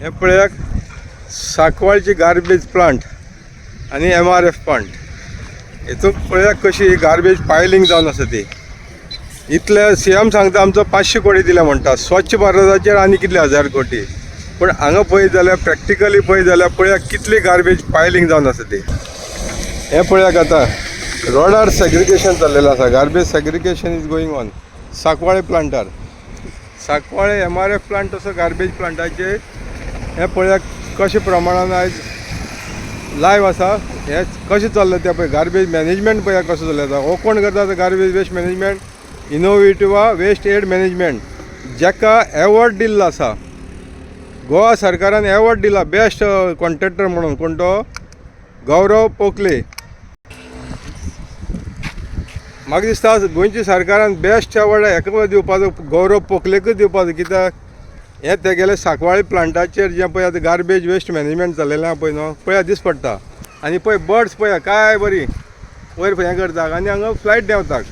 हे पळयाक सांकवाळची garbage plant आणि MRF plant हेतून पळयाक कशी गार्बेज पायलिंग जावन आसा ती. इतले CM सांगता आमचो 500 कोटी दिला म्हणटा. स्वच्छ भारताचेर आनी कितले 1000 कोटी. पण हांगा पळयत जाल्यार प्रॅक्टिकली पळयत जाल्यार पळयाक कितली गार्बेज पायलिंग जावन आसा ती. हे पळयाक आतां रोडार सेग्रिगेशन चाललेलें आसा. Garbage segregation is going on Sancoale प्लांटार. सांकवाळे MRF प्लांट तसो गार्बेज प्लांटाचेर हे पळयाक कशा प्रमाणान आयज लायव्ह आसा. हे कशें चल्लें तें पळय. गार्बेज मॅनेजमेंट पळयाक कसो चल्लें आसा. हो कोण करता तो गार्बेज वेस्ट मॅनेजमेंट इनोवेटिवा वेस्ट एड मॅनेजमेंट, जाका एवॉर्ड दिल्लो आसा. गोवा सरकारान एवॉर्ड दिला बेस्ट कॉन्ट्रॅक्टर म्हणून. कोण तो? गौरव पोकले. म्हाका दिसता गोंयच्या सरकारान बेस्ट एवॉर्ड हेका दिवपाचो, गौरव पोकलेकूच दिवपाचो. कित्याक हे तेगेले सांकवाळे प्लांटाचेर जें पळय आतां गार्बेज वेस्ट मॅनेजमेंट चल्लेलें आहा पळय न्हू, पळया दीस पडटा. आनी पळय बर्ड्स पळया काय बरी वयर हें करता आनी हांगा फ्लायट देंवतात.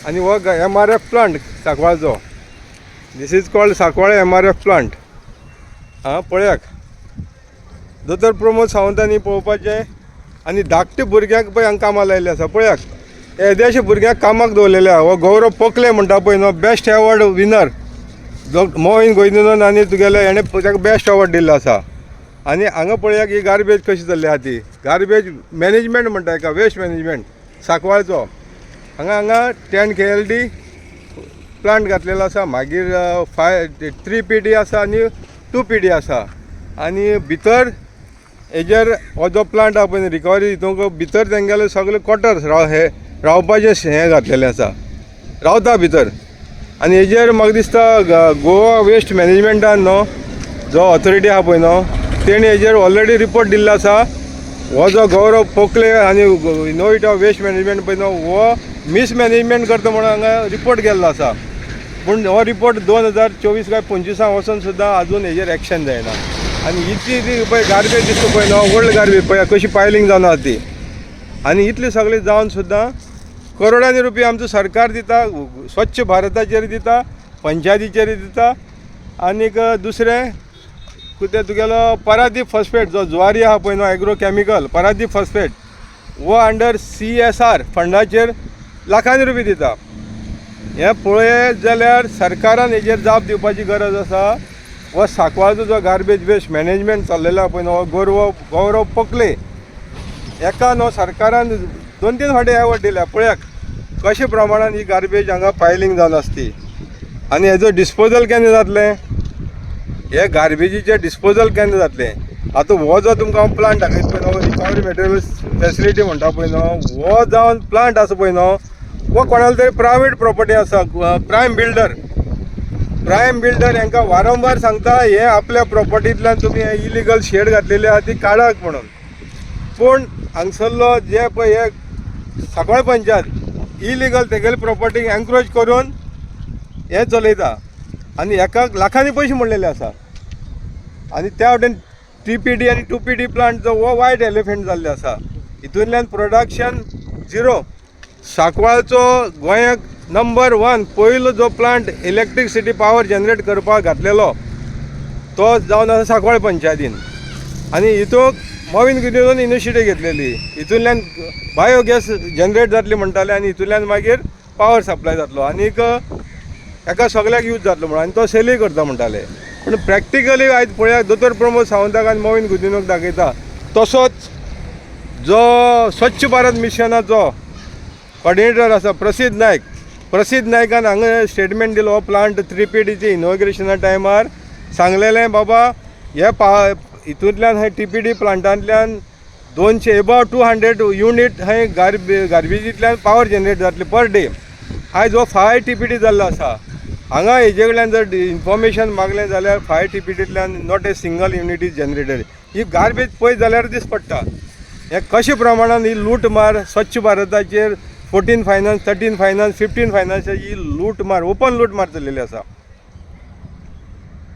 आनी हो MRF प्लांट सांकवाळचो. This is called Sancoale MRF plant. हां पळयाक दोतोर प्रमोद सावंतांनी पळोवपाचें. आनी धाकटे भुरग्यांक पळय हांगा कामां लायिल्ले आसा. पळयाक येदेशे भुरग्यांक कामाक दवरलेले आहा. हो गौरव पोकले म्हणटा पळय न्हू, best award winner. Mohin Govindan आनी तुगेले हेणें ताका बेस्ट एवॉर्ड दिल्लो आसा. आनी हांगा पळयाक ही गार्बेज कशी चल्ली आहा ती. गार्बेज मॅनेजमेंट म्हणटा हेका, वेस्ट मॅनेजमेंट सांकवाळचो. हांगा 10 KLD प्लांट घातलेलो आसा. मागीर 3 PD आसा आनी 2 PD आसा. आनी भितर हेजेर हो जो प्लांट आहा पळय रिकवरी हितूंक भितर तेंगेले सगळे क्वॉटर्स हे रावपाचें हें घातलेलें आसा. रावता भितर. आनी हेजेर म्हाका दिसता गोवा वेस्ट मॅनेजमेंटान न्हू जो ऑथॉरिटी आहा पळय न्हू, तेणी हेजेर ऑलरेडी रिपोर्ट दिल्लो आसा. हो जो गौरव पोकले आनी इनोवेटिव्ह वेस्ट मॅनेजमेंट पळय न्हू, हो मिसमॅनेजमेंट करता म्हणून हांगा रिपोर्ट केल्लो आसा. पूण हो रिपोर्ट 2024 काय 25 वचून सुद्दां आजून हेजेर एक्शन जायना. आनी इतली पळय गार्बेज दिसता पळय न्हू, ओल्ड गार्बेज पळय कशी पायलिंग जावन आसा ती. आनी इतली सगळी जावन सुद्दां करोडांनी रुपया आमचो सरकार दिता. स्वच्छ भारताचेर दिता, पंचायतीचेर दिता. आनीक दुसरें कितें तुगेलो परादीप फॉस्फेट जो ज्वारी आहा पळय न्हू एग्रो कॅमिकल परादीप फॉस्फेट, वो अंडर CSR फंडाचेर लाखांनी रुपया दिता. हें पळयत जाल्यार सरकारान हेजेर जाप दिवपाची गरज आसा. हो सांकवाळचो जो गार्बेज वेस्ट मॅनेजमेंट चल्लेलो आहा पळय न्हू, गौरव पोकले हेका न्हू सरकारान 2-3 फावटी एवॉर्ड दिल्या. पळयाक कशे प्रमाणान ही गार्बेज हांगा पायलिंग जावन आसती. आनी हेजो डिस्पोजल केन्ना जातलें? हे गार्बेजीचें डिस्पोजल केन्ना जातलें? आतां हो जो तुमकां हांव प्लांट दाखयता पळय न्हू, रिकवरी मटेरियल्स फॅसिलिटी म्हणटा पळय न्हू, हो जावन प्लांट आसा पळय न्हू, हो कोणालो तरी प्रायवेट प्रॉपर्टी आसा. प्रायम बिल्डर हांकां वारंवार सांगता हे आपल्या प्रॉपर्टींतल्यान तुमी इलिगल शेड घातलेली आहा ती काडात म्हणून. पूण हांगसरलो जे पळय हे सांकवाळ पंचायत इलिगल तेगेली प्रॉपर्टी एनक्रोच करून हे चलयता. आनी हेका लाखांनी पयशे म्हणलेले आसा. आनी त्या वाटेन 3 PD आनी 2 PD प्लांट जो हो वायट एलिफंट जाल्ले आसा. हितूंतल्यान प्रोडक्शन 0. सांकवाळचो गोंयाक नंबर 1 पयलो जो प्लांट इलेक्ट्रिसिटी पावर जनरेट करपाक घातलेलो तो जावन आसा सांकवाळ पंचायतीन. आनी हितूंक मोहीन गोविंदन इनिशिएटीव घेतलेली. हितूंतल्यान बायोगॅस जनरेट जातली म्हणटाले आनी हितूंतल्यान मागीर पावर सप्लाय जातलो आनीक हेका सगळ्याक यूज जातलो म्हणून आनी तो सेलूय करता म्हणटाले. पूण प्रॅक्टिकली आयज पळयात दोतोर प्रमोद सावंताक आनी मोहीन गोविंदनाक दाखयता. तसोच जो स्वच्छ भारत मिशनाचो कॉर्डिनेटर आसा प्रसिद्ध नायकान हांगा स्टेटमेंट दिलो. हो प्लांट 3 PDचे इनॉग्रेशना टायमार सांगलेलें बाबा हे हितूंतल्यान हे TPD प्लांटांतल्यान 200 युनिट हे गार्बेजींतल्यान पावर जनरेट जातली पर डे. आयज हो 5 TPD जाल्लो आसा. हांगा हेजे कडल्यान जर इन्फॉर्मेशन मागलें जाल्यार 5 TPDंतल्यान not a single unit is generated. ही गार्बेज पळयत जाल्यार दीस पडटा. हे कशे प्रमाणान ही लूट मार स्वच्छ भारताचेर 14 फायनान्स 13 फायनान्स 15 फायनान्स ही लूट मार ओपन लूट मार चल्लेली आसा.